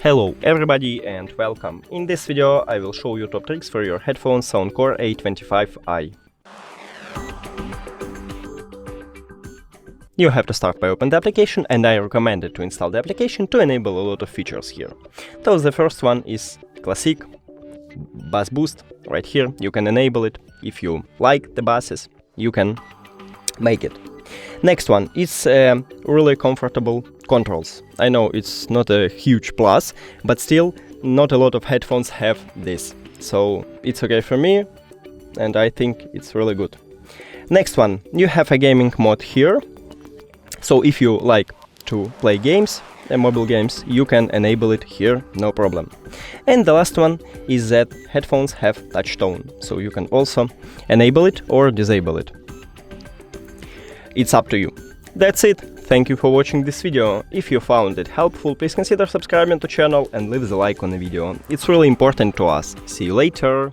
Hello everybody and welcome. In this video I will show you top tricks for your headphones Soundcore A25i. You have to start by opening the application, and I recommend it to install the application to enable a lot of features here. So the first one is Classic Bass Boost. Right here you can enable it. If you like the basses, you can make it. Next one is really comfortable controls. I know it's not a huge plus, but still not a lot of headphones have this. So it's okay for me and I think it's really good. Next one, you have a gaming mode here. So if you like to play games, mobile games, you can enable it here, no problem. And the last one is that headphones have touch tone, so you can also enable it or disable it. It's up to you. That's it. Thank you for watching this video. If you found it helpful, please consider subscribing to the channel and leave the like on the video. It's really important to us. See you later.